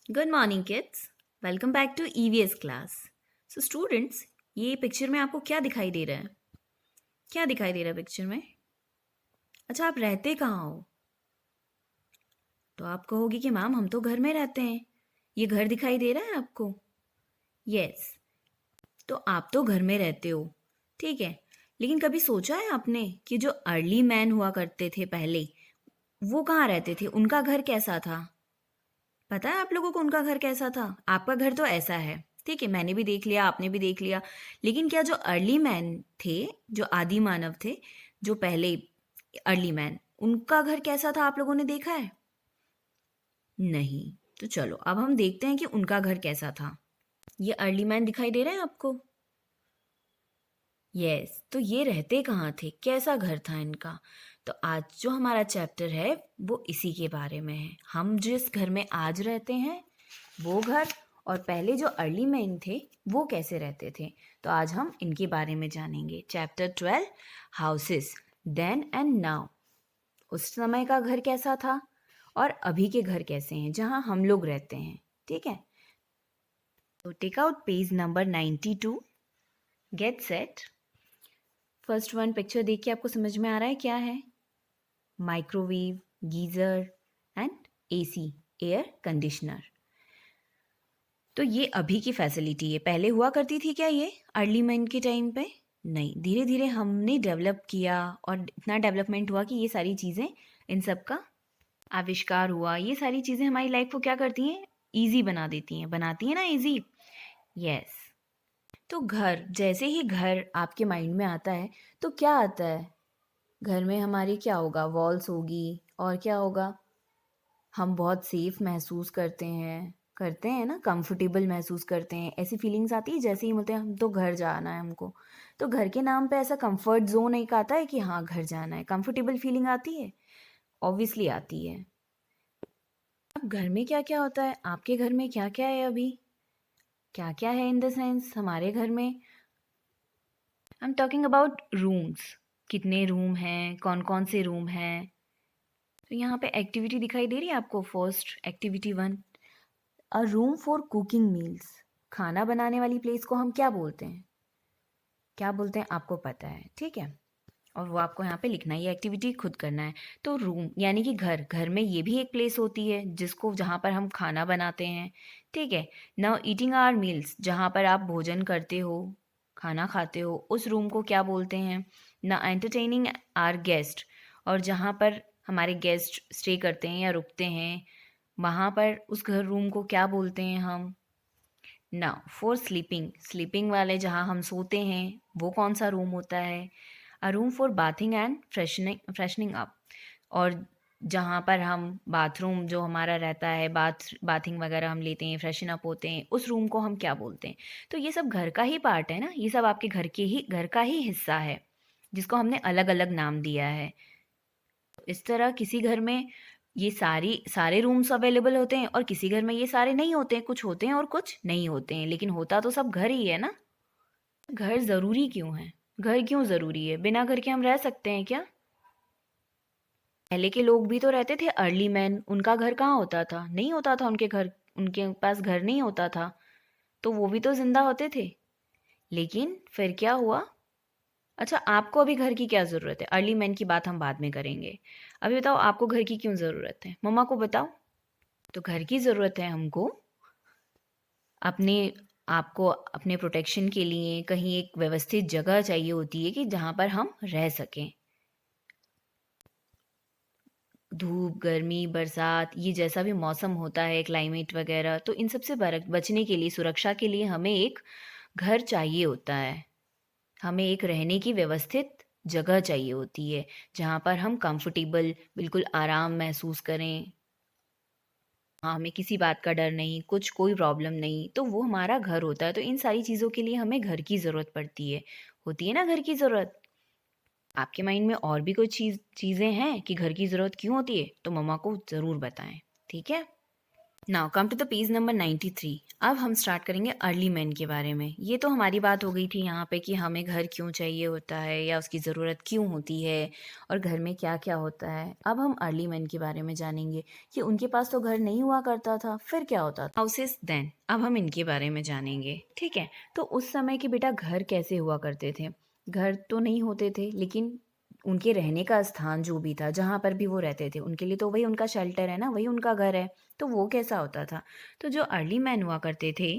Good morning kids. Welcome back to EVS class. So students, ये picture में आपको क्या दिखाई दे रहा है? क्या दिखाई दे रहा है पिक्चर में? अच्छा, आप रहते कहाँ हो? तो आप कहोगे कि मैम हम तो घर में रहते हैं। ये घर दिखाई दे रहा है आपको? यस। तो आप तो घर में रहते हो, ठीक है। लेकिन कभी सोचा है आपने कि जो अर्ली मैन हुआ करते थे पहले, वो कहाँ रहते थे? उनका घर कैसा था? पता है आप लोगों को उनका घर कैसा था? आपका घर तो ऐसा है, ठीक है, मैंने भी देख लिया, आपने भी देख लिया। लेकिन क्या जो अर्ली मैन थे, जो आदि मानव थे, जो पहले अर्ली मैन, उनका घर कैसा था आप लोगों ने देखा है? नहीं। तो चलो अब हम देखते हैं कि उनका घर कैसा था। ये अर्ली मैन दिखाई दे रहे हैं आपको? यस। तो ये रहते कहाँ थे, कैसा घर था इनका? तो आज जो हमारा चैप्टर है वो इसी के बारे में है। हम जिस घर में आज रहते हैं वो घर, और पहले जो अर्ली मैन थे वो कैसे रहते थे। तो आज हम इनके बारे में जानेंगे। Chapter 12, houses then and now. उस समय का घर कैसा था और अभी के घर कैसे हैं जहाँ हम लोग रहते हैं, ठीक है। तो take out page number 92, get set. First one picture देख के आपको समझ में आ रहा है क्या है? Microwave, geyser and AC, air conditioner. तो ये अभी की फैसिलिटी है, पहले हुआ करती थी क्या ये अर्ली मैन के टाइम पे? नहीं, धीरे धीरे हमने डेवलप किया और इतना डेवलपमेंट हुआ कि ये सारी चीज़ें, इन सब का आविष्कार हुआ। ये सारी चीज़ें हमारी लाइफ को क्या करती हैं? ईजी बना देती हैं, बनाती हैं ना ईजी। यस। तो घर, जैसे ही घर आपके माइंड में आता है तो क्या आता है? घर में हमारी क्या होगा? वॉल्स होगी, और क्या होगा? हम बहुत सेफ महसूस करते हैं ना, कंफर्टेबल महसूस करते हैं। ऐसी फीलिंग्स आती है जैसे ही बोलते हैं हम तो घर जाना है हमको। तो घर के नाम पे ऐसा कंफर्ट जोन एक आता है कि हाँ घर जाना है, कंफर्टेबल फीलिंग आती है, ऑब्वियसली आती है। अब घर में क्या क्या होता है? आपके घर में क्या क्या है अभी? क्या क्या है इन द सेंस हमारे घर में? I am talking about rooms. कितने रूम हैं, कौन कौन से रूम हैं? तो यहाँ पे एक्टिविटी दिखाई दे रही है आपको। First activity 1, a room for cooking meals. खाना बनाने वाली प्लेस को हम क्या बोलते हैं? क्या बोलते हैं आपको पता है, ठीक है। और वो आपको यहाँ पे लिखना है, ये एक्टिविटी खुद करना है। तो रूम यानी कि घर, घर में ये भी एक प्लेस होती है जिसको, जहाँ पर हम खाना बनाते हैं, ठीक है। नाउ ईटिंग आवर मील्स, जहाँ पर आप भोजन करते हो, खाना खाते हो, उस रूम को क्या बोलते हैं? ना एंटरटेनिंग आवर गेस्ट, और जहाँ पर हमारे गेस्ट स्टे करते हैं या रुकते हैं, वहाँ पर उस घर रूम को क्या बोलते हैं हम? नाउ फॉर स्लीपिंग, स्लीपिंग वाले जहाँ हम सोते हैं वो कौन सा रूम होता है? अ room for bathing and freshening up, और जहाँ पर हम बाथरूम जो हमारा रहता है, बाथिंग वगैरह हम लेते हैं, फ्रेशन अप होते हैं, उस रूम को हम क्या बोलते हैं? तो ये सब घर का ही पार्ट है ना, ये सब आपके घर का ही हिस्सा है जिसको हमने अलग अलग नाम दिया है। इस तरह किसी घर में ये सारे रूम्स अवेलेबल होते हैं और किसी घर में ये सारे नहीं होते हैं, कुछ होते हैं और कुछ नहीं होते हैं, लेकिन होता तो सब घर ही है ना। घर ज़रूरी क्यों है? घर क्यों ज़रूरी है? बिना घर के हम रह सकते हैं क्या? पहले के लोग भी तो रहते थे, अर्ली मैन, उनका घर कहाँ होता था? नहीं होता था उनके घर, उनके पास घर नहीं होता था, तो वो भी तो जिंदा होते थे। लेकिन फिर क्या हुआ? अच्छा, आपको अभी घर की क्या ज़रूरत है? अर्ली मैन की बात हम बाद में करेंगे। अभी बताओ आपको घर की क्यों ज़रूरत है? मम्मा को बताओ। तो घर की ज़रूरत है हमको अपने, आपको अपने प्रोटेक्शन के लिए कहीं एक व्यवस्थित जगह चाहिए होती है कि जहाँ पर हम रह सकें। धूप, गर्मी, बरसात, ये जैसा भी मौसम होता है, क्लाइमेट वगैरह, तो इन सब से बचने के लिए, सुरक्षा के लिए हमें एक घर चाहिए होता है। हमें एक रहने की व्यवस्थित जगह चाहिए होती है जहाँ पर हम कंफर्टेबल, बिल्कुल आराम महसूस करें। हाँ, हमें किसी बात का डर नहीं, कुछ कोई प्रॉब्लम नहीं, तो वो हमारा घर होता है। तो इन सारी चीज़ों के लिए हमें घर की ज़रूरत पड़ती है। होती है ना घर की ज़रूरत? आपके माइंड में और भी कोई चीज़ें हैं कि घर की ज़रूरत क्यों होती है? तो मम्मा को ज़रूर बताएं, ठीक है। Now come to the page number 93। अब हम स्टार्ट करेंगे अर्ली मैन के बारे में। ये तो हमारी बात हो गई थी यहाँ पे कि हमें घर क्यों चाहिए होता है या उसकी ज़रूरत क्यों होती है और घर में क्या क्या होता है। अब हम अर्ली मैन के बारे में जानेंगे कि उनके पास तो घर नहीं हुआ करता था, फिर क्या होता था। हाउसेस देन, अब हम इनके बारे में जानेंगे। ठीक है, तो उस समय के बेटा घर कैसे हुआ करते थे। घर तो नहीं होते थे, लेकिन उनके रहने का स्थान जो भी था, जहाँ पर भी वो रहते थे, उनके लिए तो वही उनका शेल्टर है ना, वही उनका घर है। तो वो कैसा होता था। तो जो अर्ली मैन हुआ करते थे,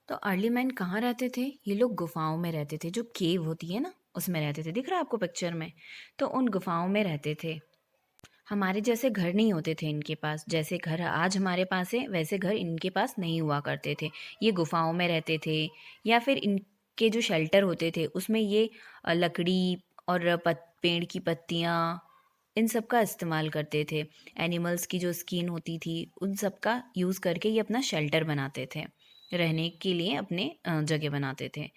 तो अर्ली मैन कहाँ रहते थे। ये लोग गुफाओं में रहते थे, जो केव होती है ना उसमें रहते थे। दिख रहा है आपको पिक्चर में। तो उन गुफाओं में रहते थे। हमारे जैसे घर नहीं होते थे इनके पास। जैसे घर आज हमारे पास है, वैसे घर इनके पास नहीं हुआ करते थे। ये गुफाओं में रहते थे, या फिर इनके जो शेल्टर होते थे उसमें ये लकड़ी और पेड़ की पत्तियाँ, इन सब का इस्तेमाल करते थे। एनिमल्स की जो स्किन होती थी उन सब का यूज़ करके ये अपना शेल्टर बनाते थे, रहने के लिए अपने जगह बनाते थे।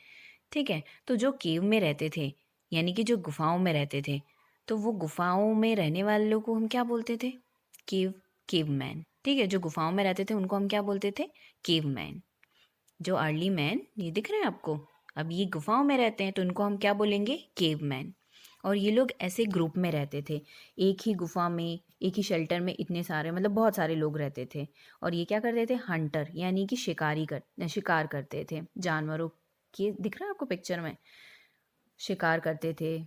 ठीक है, तो जो केव में रहते थे, यानी कि जो गुफाओं में रहते थे, तो वो गुफाओं में रहने वालों को हम क्या बोलते थे। केव केव मैन। ठीक है, जो गुफाओं में रहते थे उनको हम क्या बोलते थे, केव मैन। जो अर्ली मैन ये दिख रहे हैं आपको, अब ये गुफाओं में रहते हैं तो इनको हम क्या बोलेंगे, केव मैन। और ये लोग ऐसे ग्रुप में रहते थे, एक ही गुफा में, एक ही शेल्टर में इतने सारे, मतलब बहुत सारे लोग रहते थे। और ये क्या करते थे, हंटर यानी कि शिकार करते थे जानवरों के। दिख रहा है आपको पिक्चर में, शिकार करते थे।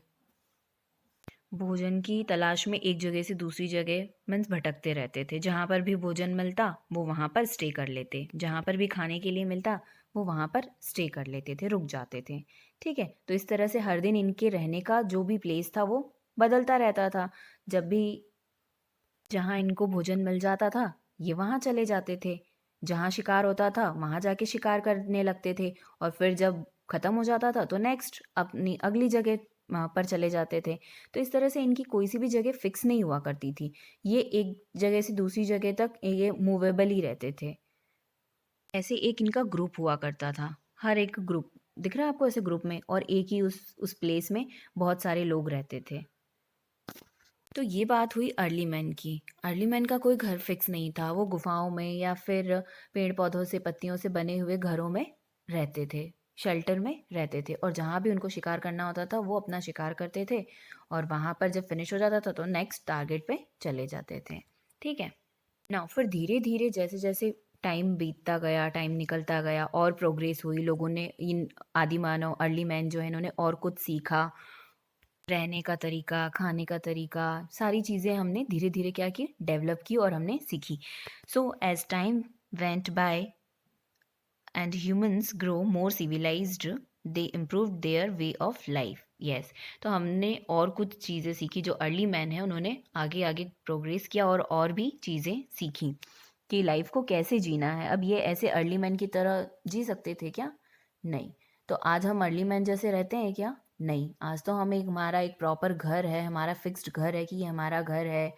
भोजन की तलाश में एक जगह से दूसरी जगह मीन्स भटकते रहते थे। जहाँ पर भी भोजन मिलता वो वहाँ पर स्टे कर लेते, जहाँ पर भी खाने के लिए मिलता वो वहाँ पर स्टे कर लेते थे, रुक जाते थे। ठीक है, तो इस तरह से हर दिन इनके रहने का जो भी प्लेस था वो बदलता रहता था। जब भी जहाँ इनको भोजन मिल जाता था ये वहाँ चले जाते थे, जहाँ शिकार होता था वहाँ जाके शिकार करने लगते थे। और फिर जब ख़त्म हो जाता था तो नेक्स्ट अपनी अगली जगह पर चले जाते थे। तो इस तरह से इनकी कोई सी भी जगह फिक्स नहीं हुआ करती थी। ये एक जगह से दूसरी जगह तक ये मूवेबल ही रहते थे। ऐसे एक इनका ग्रुप हुआ करता था। हर एक ग्रुप दिख रहा है आपको ऐसे ग्रुप में, और एक ही उस प्लेस में बहुत सारे लोग रहते थे। तो ये बात हुई अर्ली मैन की। अर्ली मैन का कोई घर फिक्स नहीं था, वो गुफाओं में या फिर पेड़ पौधों से पत्तियों से बने हुए घरों में रहते थे, शेल्टर में रहते थे। और जहाँ भी उनको शिकार करना होता था वो अपना शिकार करते थे, और वहाँ पर जब फिनिश हो जाता था तो नेक्स्ट टारगेट पे चले जाते थे। ठीक है ना, फिर धीरे धीरे जैसे जैसे टाइम बीतता गया, टाइम निकलता गया, और प्रोग्रेस हुई। लोगों ने, इन आदि मानव अर्ली मैन जो है, इन्होंने और कुछ सीखा। रहने का तरीका, खाने का तरीका, सारी चीज़ें हमने धीरे धीरे क्या की, डेवलप की और हमने सीखी। So as time went by and humans grow more civilised, they improve their way of life. Yes, तो हमने और कुछ चीज़ें सीखी। जो अर्ली मैन है उन्होंने आगे आगे प्रोग्रेस किया और भी चीज़ें सीखी कि लाइफ को कैसे जीना है। अब ये ऐसे अर्ली मैन की तरह जी सकते थे क्या, नहीं। तो आज हम अर्ली मैन जैसे रहते हैं क्या, नहीं। आज तो हमें हमारा एक प्रॉपर घर है, हमारा फिक्स्ड घर है कि ये हमारा घर है।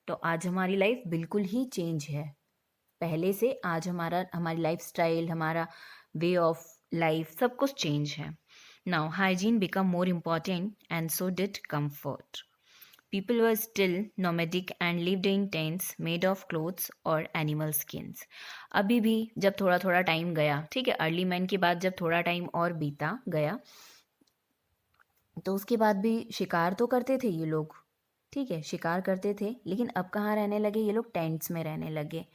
तो आज हमारी लाइफ बिल्कुल ही चेंज है। पहले से आज हमारी लाइफ स्टाइल, हमारा वे ऑफ लाइफ, सब कुछ चेंज है। Now hygiene become more important and so did comfort. People were still nomadic and lived in tents made of clothes और animal skins. अभी भी जब थोड़ा थोड़ा टाइम गया, ठीक है, अर्ली मैन के बाद जब थोड़ा टाइम और बीता गया, तो उसके बाद भी शिकार तो करते थे ये लोग। ठीक है, शिकार करते थे, लेकिन अब कहाँ रहने लगे ये लोग, टेंट्स में रहने लगे,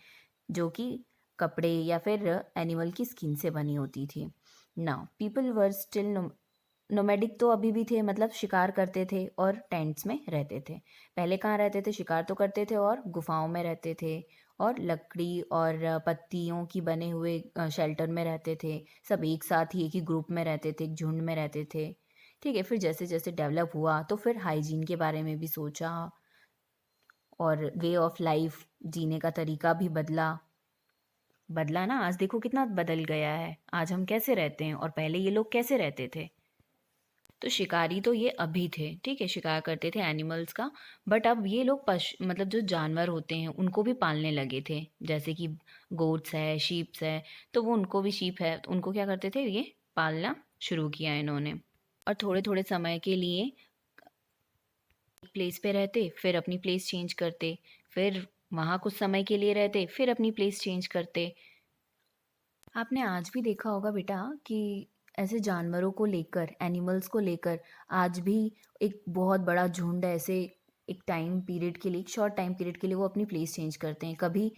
जो कि कपड़े या फिर एनिमल की स्किन से बनी होती थी। Now people were still nomadic, तो अभी भी थे, मतलब शिकार करते थे और टेंट्स में रहते थे। पहले कहाँ रहते थे, शिकार तो करते थे और गुफाओं में रहते थे, और लकड़ी और पत्तियों की बने हुए शेल्टर में रहते थे। सब एक साथ ही एक ही ग्रुप में रहते थे, एक झुंड में रहते थे। ठीक है, फिर जैसे जैसे डेवलप हुआ तो फिर हाइजीन के बारे में भी सोचा, और वे ऑफ लाइफ, जीने का तरीका भी बदला। बदला ना, आज देखो कितना बदल गया है। आज हम कैसे रहते हैं और पहले ये लोग कैसे रहते थे। तो शिकारी तो ये अभी थे, ठीक है, शिकार करते थे एनिमल्स का। बट अब ये लोग मतलब जो जानवर होते हैं उनको भी पालने लगे थे, जैसे कि गोट्स है, शीप्स है। तो वो उनको भी, शीप है तो उनको क्या करते थे, ये पालना शुरू किया इन्होंने। और थोड़े थोड़े समय के लिए एक प्लेस पे रहते, फिर अपनी प्लेस चेंज करते, फिर वहाँ कुछ समय के लिए रहते, फिर अपनी प्लेस चेंज करते। आपने आज भी देखा होगा बेटा कि ऐसे जानवरों को लेकर, एनिमल्स को लेकर आज भी एक बहुत बड़ा झुंड ऐसे एक टाइम पीरियड के लिए, एक शॉर्ट टाइम पीरियड के लिए वो अपनी प्लेस चेंज करते हैं। कभी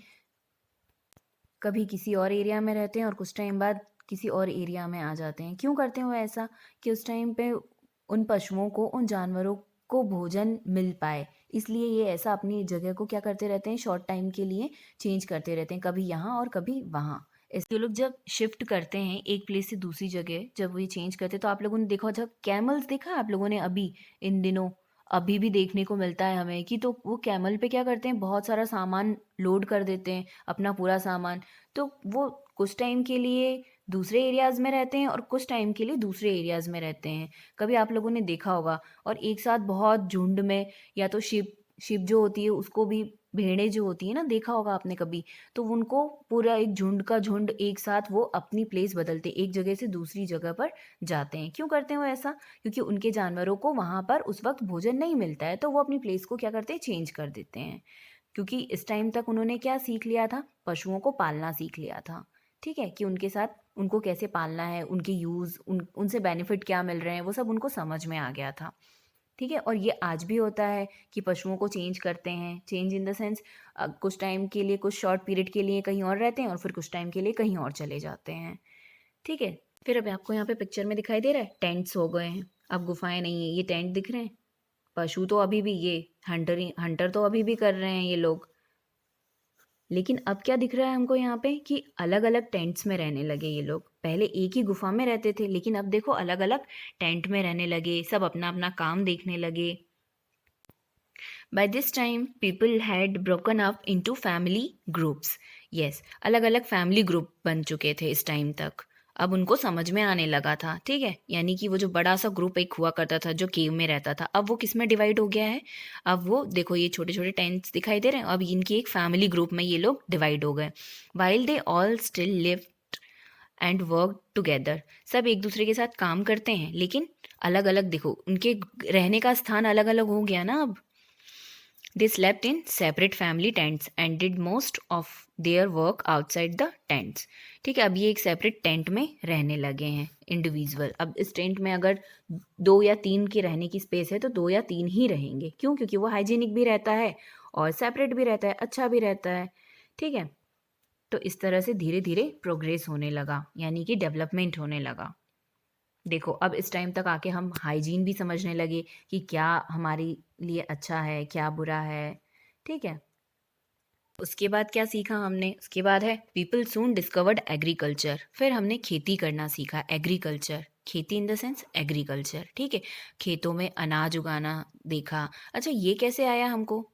कभी किसी और एरिया में रहते हैं और कुछ टाइम बाद किसी और एरिया में आ जाते हैं। क्यों करते हैं वो ऐसा? कि उस टाइम पे उन पशुओं को, उन जानवरों को भोजन मिल पाए, इसलिए ये ऐसा अपनी जगह को क्या करते रहते हैं, शॉर्ट टाइम के लिए चेंज करते रहते हैं, कभी यहाँ और कभी वहाँ। ऐसे ये लोग जब शिफ्ट करते हैं एक प्लेस से दूसरी जगह, जब वो ये चेंज करते हैं, तो आप लोगों ने देखा, जब कैमल्स देखा है आप लोगों ने अभी इन दिनों, अभी भी देखने को मिलता है हमें कि, तो वो कैमल पे क्या करते हैं, बहुत सारा सामान लोड कर देते हैं, अपना पूरा सामान। तो वो कुछ टाइम के लिए दूसरे एरियाज़ में रहते हैं और कुछ टाइम के लिए दूसरे एरियाज़ में रहते हैं। कभी आप लोगों ने देखा होगा, और एक साथ बहुत झुंड में, या तो शिप शिप जो होती है उसको भी, भेड़ें जो होती है ना, देखा होगा आपने कभी, तो उनको पूरा एक झुंड का झुंड एक साथ वो अपनी प्लेस बदलते, एक जगह से दूसरी जगह पर जाते हैं। क्यों करते हैं वो ऐसा? क्योंकि उनके जानवरों को वहाँ पर उस वक्त भोजन नहीं मिलता है, तो वो अपनी प्लेस को क्या करते हैं, चेंज कर देते हैं। क्योंकि इस टाइम तक उन्होंने क्या सीख लिया था, पशुओं को पालना सीख लिया था। ठीक है, कि उनके साथ उनको कैसे पालना है, उनके यूज़, उनसे बेनिफिट क्या मिल रहे हैं, वो सब उनको समझ में आ गया था। ठीक है, और ये आज भी होता है कि पशुओं को चेंज करते हैं। चेंज इन द सेंस, कुछ टाइम के लिए, कुछ शॉर्ट पीरियड के लिए कहीं और रहते हैं और फिर कुछ टाइम के लिए कहीं और चले जाते हैं। ठीक है, फिर अभी आपको यहाँ पे पिक्चर में दिखाई दे रहा है, टेंट्स हो गए हैं, अब गुफाएं नहीं है, ये टेंट दिख रहे हैं। पशु तो अभी भी, ये हंटर तो अभी भी कर रहे हैं ये लोग। लेकिन अब क्या दिख रहा है हमको यहाँ पे, कि अलग अलग टेंट्स में रहने लगे ये लोग। पहले एक ही गुफा में रहते थे, लेकिन अब देखो अलग अलग टेंट में रहने लगे, सब अपना अपना काम देखने लगे। By this time, people had broken up into family groups. Yes, अलग अलग फैमिली ग्रुप बन चुके थे इस टाइम तक। अब उनको समझ में आने लगा था, ठीक है, यानी कि वो जो बड़ा सा ग्रुप एक हुआ करता था जो केव में रहता था, अब वो किस में डिवाइड हो गया है। अब वो देखो, ये छोटे छोटे टेंट्स दिखाई दे रहे हैं, अब इनकी एक फैमिली ग्रुप में ये लोग डिवाइड हो गए। While they all still live and work together, सब एक दूसरे के साथ काम करते हैं, लेकिन अलग अलग, देखो उनके रहने का स्थान अलग अलग हो गया ना अब। They slept in separate family tents and did most of their work outside the tents. ठीक है, अब ये एक सेपरेट टेंट में रहने लगे हैं इंडिविजुअल। अब इस टेंट में अगर 2 या 3 के रहने की स्पेस है तो 2 या 3 ही रहेंगे। क्यों? क्योंकि वो हाइजीनिक भी रहता है और सेपरेट भी रहता है, अच्छा भी रहता है। ठीक है, तो इस तरह से धीरे धीरे प्रोग्रेस होने लगा, यानी कि डेवलपमेंट होने लगा। देखो, अब इस टाइम तक आके हम हाइजीन भी समझने लगे कि क्या हमारे लिए अच्छा है, क्या बुरा है। ठीक है, उसके बाद क्या सीखा हमने? उसके बाद है पीपल सून डिस्कवर्ड एग्रीकल्चर। फिर हमने खेती करना सीखा, एग्रीकल्चर, खेती इन द सेंस एग्रीकल्चर। ठीक है, खेतों में अनाज उगाना देखा। अच्छा, ये कैसे आया हमको?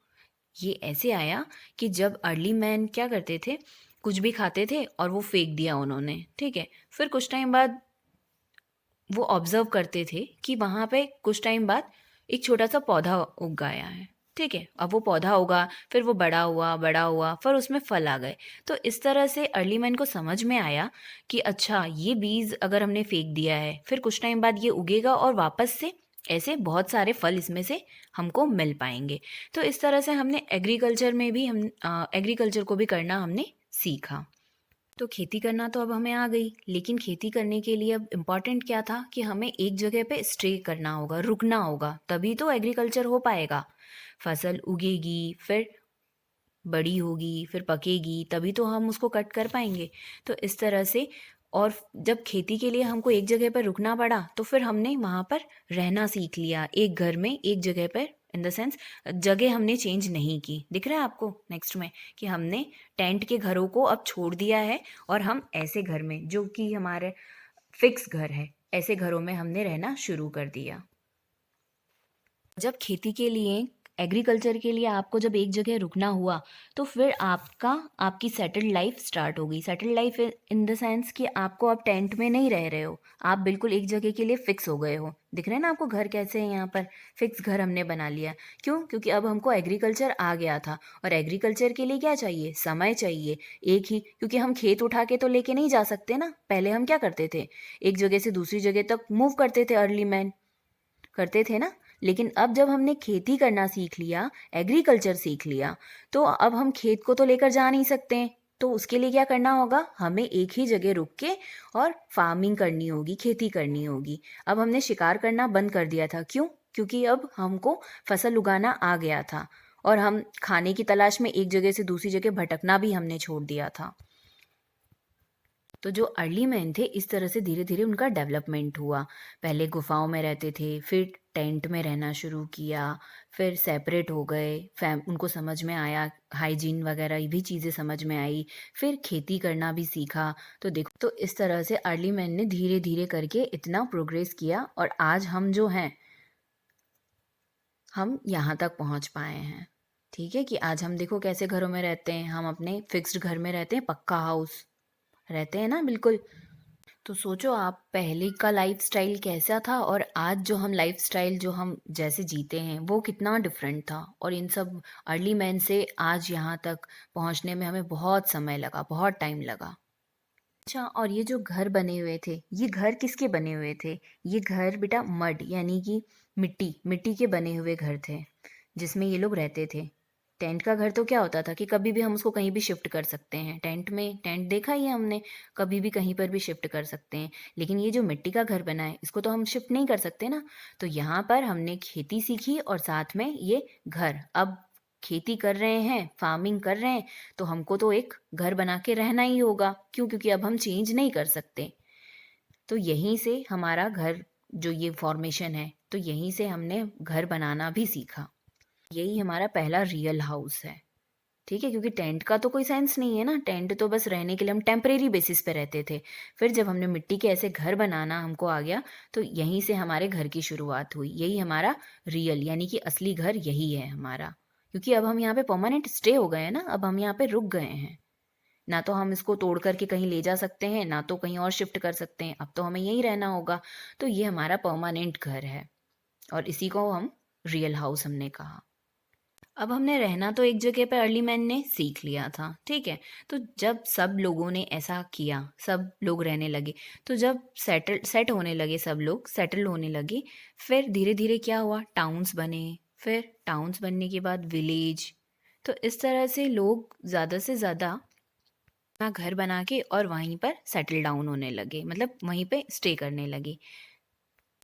ये ऐसे आया कि जब अर्ली मैन क्या करते थे, कुछ भी खाते थे और वो फेंक दिया उन्होंने। ठीक है, फिर कुछ टाइम बाद वो ऑब्जर्व करते थे कि वहाँ पे कुछ टाइम बाद एक छोटा सा पौधा उग गया है। ठीक है, अब वो पौधा उगा, फिर वो बड़ा हुआ, फिर उसमें फल आ गए। तो इस तरह से अर्ली मैन को समझ में आया कि अच्छा, ये बीज अगर हमने फेंक दिया है, फिर कुछ टाइम बाद ये उगेगा और वापस से ऐसे बहुत सारे फल इसमें से हमको मिल पाएंगे। तो इस तरह से हमने एग्रीकल्चर में भी, हम एग्रीकल्चर को भी करना हमने सीखा। तो खेती करना तो अब हमें आ गई, लेकिन खेती करने के लिए अब इम्पॉर्टेंट क्या था कि हमें एक जगह पे स्टे करना होगा, रुकना होगा, तभी तो एग्रीकल्चर हो पाएगा। फसल उगेगी, फिर बड़ी होगी, फिर पकेगी, तभी तो हम उसको कट कर पाएंगे। तो इस तरह से, और जब खेती के लिए हमको एक जगह पर रुकना पड़ा, तो फिर हमने वहाँ पर रहना सीख लिया, एक घर में एक जगह पर, इन द सेंस जगह हमने चेंज नहीं की। दिख रहा है आपको नेक्स्ट में कि हमने टेंट के घरों को अब छोड़ दिया है और हम ऐसे घर में, जो कि हमारे फिक्स घर है, ऐसे घरों में हमने रहना शुरू कर दिया। जब खेती के लिए, एग्रीकल्चर के लिए आपको जब एक जगह रुकना हुआ, तो फिर आपकी सेटल्ड लाइफ स्टार्ट हो गई। Settled life in the sense कि आपको अब टेंट में नहीं रह रहे हो, आप बिल्कुल एक जगह के लिए फिक्स हो गए हो। दिख रहे हैं ना आपको घर कैसे है, यहाँ पर फिक्स घर हमने बना लिया। क्यों? क्योंकि अब हमको एग्रीकल्चर आ गया था, और एग्रीकल्चर के लिए क्या चाहिए? समय चाहिए एक ही, क्योंकि हम खेत उठा के तो लेके नहीं जा सकते ना। पहले हम क्या करते थे, एक जगह से दूसरी जगह तक मूव करते थे, अर्ली मैन करते थे ना। लेकिन अब जब हमने खेती करना सीख लिया, एग्रीकल्चर सीख लिया, तो अब हम खेत को तो लेकर जा नहीं सकते। तो उसके लिए क्या करना होगा, हमें एक ही जगह रुक के और फार्मिंग करनी होगी, खेती करनी होगी। अब हमने शिकार करना बंद कर दिया था, क्यों? क्योंकि अब हमको फसल उगाना आ गया था और हम खाने की तलाश में एक जगह से दूसरी जगह भटकना भी हमने छोड़ दिया था। तो जो अर्ली मैन थे, इस तरह से धीरे धीरे उनका डेवलपमेंट हुआ। पहले गुफाओं में रहते थे, फिर टेंट में रहना शुरू किया, फिर सेपरेट हो गए, उनको समझ में आया, हाइजीन वगैरह ये भी चीज़ें समझ में आई, फिर खेती करना भी सीखा। तो देखो, तो इस तरह से अर्ली मैन ने धीरे धीरे करके इतना प्रोग्रेस किया और आज हम जो हैं, हम यहाँ तक पहुँच पाए हैं। ठीक है, कि आज हम देखो कैसे घरों में रहते हैं, हम अपने फिक्स्ड घर में रहते हैं, पक्का हाउस रहते हैं ना, बिल्कुल। तो सोचो आप, पहले का लाइफस्टाइल कैसा था और आज जो हम लाइफस्टाइल जो हम जैसे जीते हैं वो कितना डिफरेंट था। और इन सब अर्ली मैन से आज यहाँ तक पहुँचने में हमें बहुत समय लगा, बहुत टाइम लगा। अच्छा, और ये जो घर बने हुए थे, ये घर किसके बने हुए थे? ये घर बेटा मड यानी कि मिट्टी मिट्टी के बने हुए घर थे, जिसमें ये लोग रहते थे। टेंट का घर तो क्या होता था कि कभी भी हम उसको कहीं भी शिफ्ट कर सकते हैं। टेंट देखा ही है हमने, कभी भी कहीं पर भी शिफ्ट कर सकते हैं। लेकिन ये जो मिट्टी का घर बना है, इसको तो हम शिफ्ट नहीं कर सकते ना। तो यहाँ पर हमने खेती सीखी और साथ में ये घर। अब खेती कर रहे हैं, फार्मिंग कर रहे हैं, तो हमको तो एक घर बना के रहना ही होगा। क्यों? क्योंकि अब हम चेंज नहीं कर सकते। तो यहीं से हमारा घर जो ये फॉर्मेशन है, तो यहीं से हमने घर बनाना भी सीखा। यही हमारा पहला रियल हाउस है। ठीक है, क्योंकि टेंट का तो कोई सेंस नहीं है ना, टेंट तो बस रहने के लिए हम टेम्परेरी बेसिस पे रहते थे। फिर जब हमने मिट्टी के ऐसे घर बनाना हमको आ गया, तो यहीं से हमारे घर की शुरुआत हुई। यही हमारा रियल यानी कि असली घर यही है हमारा। क्योंकि अब हम यहाँ पे परमानेंट स्टे हो गए हैं ना, अब हम यहाँ पे रुक गए हैं। ना तो हम इसको तोड़ करके कहीं ले जा सकते हैं, ना तो कहीं और शिफ्ट कर सकते हैं। अब तो हमें यहीं रहना होगा। तो ये हमारा परमानेंट घर है और इसी को हम रियल हाउस हमने कहा। अब हमने रहना तो एक जगह पे अर्ली मैन ने सीख लिया था, ठीक है। तो जब सब लोगों ने ऐसा किया, सब लोग रहने लगे, तो जब सेट होने लगे, सब लोग सेटल होने लगे, फिर धीरे धीरे क्या हुआ, टाउन्स बने, फिर टाउन्स बनने के बाद विलेज। तो इस तरह से लोग ज़्यादा से ज़्यादा अपना घर बना के और वहीं पर सेटल डाउन होने लगे, मतलब वहीं पे स्टे करने लगे।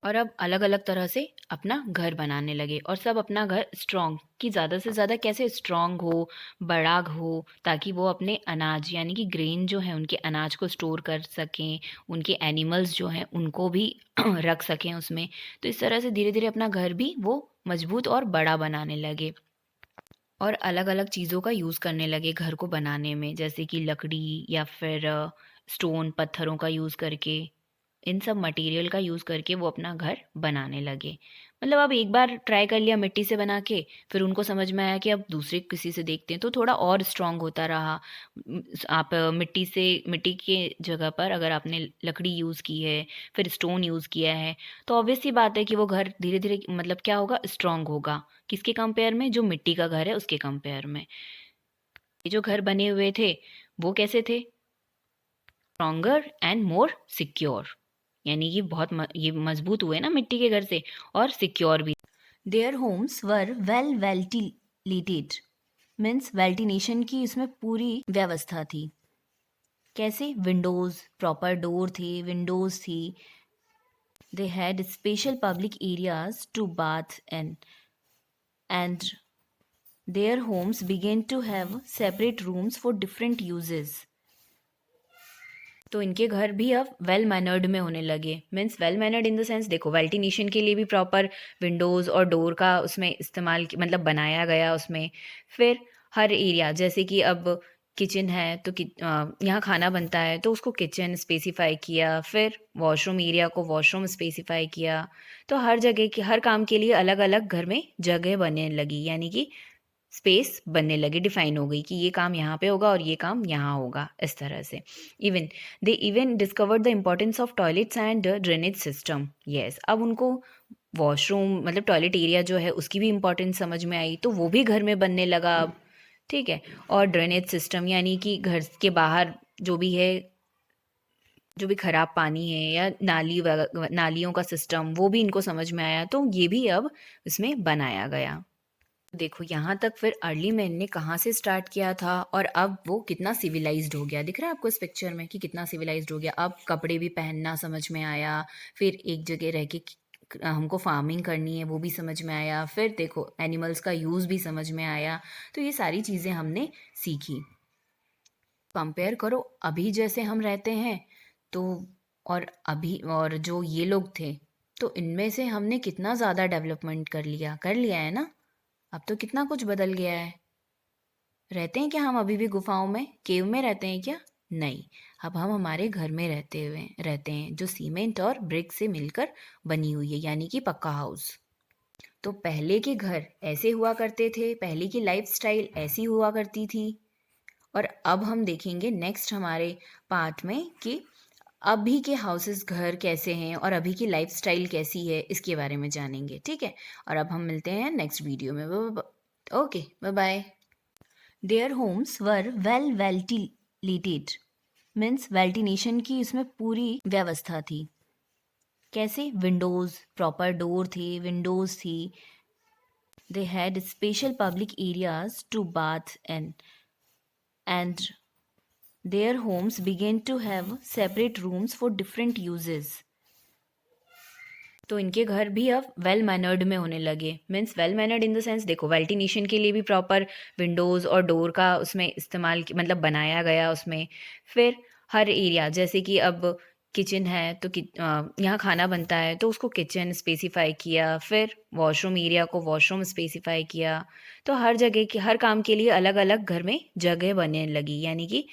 और अब अलग अलग तरह से अपना घर बनाने लगे और सब अपना घर स्ट्रॉन्ग कि ज़्यादा से ज़्यादा कैसे स्ट्रॉन्ग हो, बड़ा हो, ताकि वो अपने अनाज यानी कि ग्रेन जो है उनके अनाज को स्टोर कर सकें, उनके एनिमल्स जो हैं उनको भी रख सकें उसमें। तो इस तरह से धीरे धीरे अपना घर भी वो मजबूत और बड़ा बनाने लगे और अलग अलग चीज़ों का यूज़ करने लगे घर को बनाने में, जैसे कि लकड़ी या फिर स्टोन पत्थरों का यूज़ करके, इन सब मटेरियल का यूज़ करके वो अपना घर बनाने लगे। मतलब अब एक बार ट्राई कर लिया मिट्टी से बना के, फिर उनको समझ में आया कि अब दूसरे किसी से देखते हैं तो थोड़ा और स्ट्रांग होता रहा। आप मिट्टी के जगह पर अगर आपने लकड़ी यूज़ की है, फिर स्टोन यूज़ किया है, तो ऑब्वियस सी बात है कि वो घर धीरे धीरे मतलब क्या होगा, स्ट्रांग होगा। किसके कंपेयर में? जो मिट्टी का घर है उसके कंपेयर में। ये जो घर बने हुए थे वो कैसे थे? स्ट्रॉन्गर एंड मोर सिक्योर, यानी कि ये मजबूत हुए ना मिट्टी के घर से, और सिक्योर भी। Their homes were well ventilated, means ventilation की इसमें पूरी व्यवस्था थी। कैसे? विंडोज, प्रॉपर डोर थे, विंडोज थी। They had special public areas to bath in and their homes began to have separate rooms for different uses. तो इनके घर भी अब वेल मैनर्ड में होने लगे। Means well mannered in the sense, देखो वेल्टिनेशन के लिए भी प्रॉपर विंडोज़ और डोर का उसमें इस्तेमाल मतलब बनाया गया उसमें। फिर हर एरिया, जैसे कि अब किचन है तो यहाँ खाना बनता है तो उसको किचन स्पेसिफाई किया, फिर वॉशरूम एरिया को वॉशरूम स्पेसिफाई किया। तो हर जगह की हर काम के लिए अलग अलग घर में जगह बनने लगी, यानी कि स्पेस बनने लगी, डिफाइन हो गई कि ये काम यहाँ पे होगा और ये काम यहाँ होगा, इस तरह से। Even discovered the importance of toilets and drainage system. Yes, अब उनको वॉशरूम मतलब टॉयलेट एरिया जो है उसकी भी इम्पोर्टेंस समझ में आई, तो वो भी घर में बनने लगा अब। ठीक है, और ड्रेनेज सिस्टम यानी कि घर के बाहर जो भी है, जो भी खराब पानी है या नालियों का सिस्टम वो भी इनको समझ में आया, तो ये भी अब इसमें बनाया गया। देखो यहाँ तक फिर अर्ली मैन ने कहाँ से स्टार्ट किया था और अब वो कितना सिविलाइज्ड हो गया। दिख रहा है आपको इस पिक्चर में कि कितना सिविलाइज्ड हो गया। अब कपड़े भी पहनना समझ में आया, फिर एक जगह रह के हमको फार्मिंग करनी है वो भी समझ में आया, फिर देखो एनिमल्स का यूज़ भी समझ में आया। तो ये सारी चीज़ें हमने सीखी। कंपेयर करो अभी जैसे हम रहते हैं तो और जो ये लोग थे, तो इनमें से हमने कितना ज़्यादा डेवलपमेंट कर लिया है ना। अब तो कितना कुछ बदल गया है। रहते हैं क्या हम अभी भी गुफाओं में, केव में रहते हैं क्या? नहीं, अब हम हमारे घर में रहते हैं जो सीमेंट और ब्रिक से मिलकर बनी हुई है, यानी कि पक्का हाउस। तो पहले के घर ऐसे हुआ करते थे, पहले की लाइफस्टाइल ऐसी हुआ करती थी। और अब हम देखेंगे नेक्स्ट हमारे पार्ट में कि अभी के हाउसेस घर कैसे हैं और अभी की लाइफस्टाइल कैसी है, इसके बारे में जानेंगे। ठीक है, और अब हम मिलते हैं नेक्स्ट वीडियो में। Okay, bye bye. Their homes were well ventilated, means ventilation की इसमें पूरी व्यवस्था थी। कैसे? विंडोज, प्रॉपर डोर थे, विंडोज थी। They had special public areas to bath in, and their homes began to have separate rooms for different uses. तो इनके घर भी अब वेल मैनर्ड में होने लगे। Means well mannered in the sense, देखो वेल्टिनेशन के लिए भी प्रॉपर विंडोज़ और डोर का उसमें इस्तेमाल मतलब बनाया गया उसमें। फिर हर एरिया, जैसे कि अब किचन है तो यहाँ खाना बनता है तो उसको किचन स्पेसिफाई किया, फिर वॉशरूम एरिया को वॉशरूम स्पेसिफाई किया। तो हर जगह की हर काम के लिए अलग अलग घर में जगह बनने लगी, यानी कि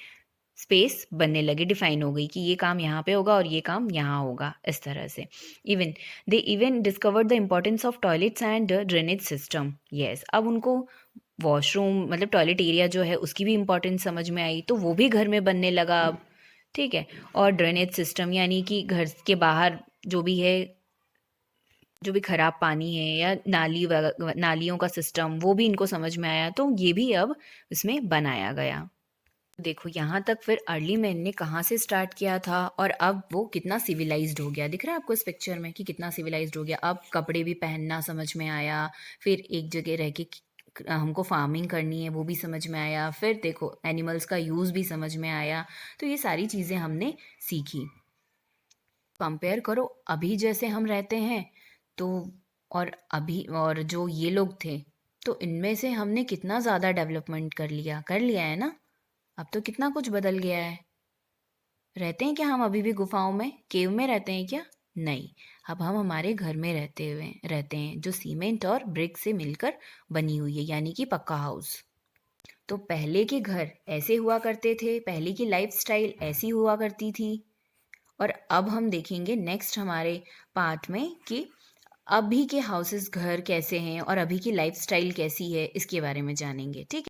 स्पेस बनने लगी, डिफाइन हो गई कि ये काम यहाँ पे होगा और ये काम यहाँ होगा, इस तरह से। They even discovered the importance of toilets and drainage system. Yes, अब उनको वॉशरूम मतलब टॉयलेट एरिया जो है उसकी भी इम्पोर्टेंस समझ में आई, तो वो भी घर में बनने लगा अब। ठीक है, और ड्रेनेज सिस्टम यानी कि घर के बाहर जो भी है, जो भी खराब पानी है या नालियों का सिस्टम वो भी इनको समझ में आया, तो ये भी अब इसमें बनाया गया। देखो यहाँ तक फिर अर्ली मैन ने कहाँ से स्टार्ट किया था और अब वो कितना सिविलाइज्ड हो गया। दिख रहा है आपको इस पिक्चर में कि कितना सिविलाइज्ड हो गया। अब कपड़े भी पहनना समझ में आया, फिर एक जगह रह के हमको फार्मिंग करनी है वो भी समझ में आया, फिर देखो एनिमल्स का यूज़ भी समझ में आया। तो ये सारी चीज़ें हमने सीखी। कंपेयर करो अभी जैसे हम रहते हैं तो और जो ये लोग थे, तो इनमें से हमने कितना ज़्यादा डेवलपमेंट कर लिया है ना। अब तो कितना कुछ बदल गया है। रहते हैं क्या हम अभी भी गुफाओं में, केव में रहते हैं क्या? नहीं, अब हम हमारे घर में रहते हैं जो सीमेंट और ब्रिक से मिलकर बनी हुई है, यानी कि पक्का हाउस। तो पहले के घर ऐसे हुआ करते थे, पहले की लाइफस्टाइल ऐसी हुआ करती थी। और अब हम देखेंगे नेक्स्ट हमारे पार्ट में कि अभी के हाउसेस घर कैसे हैं और अभी की लाइफस्टाइल कैसी है, इसके बारे में जानेंगे। ठीक है।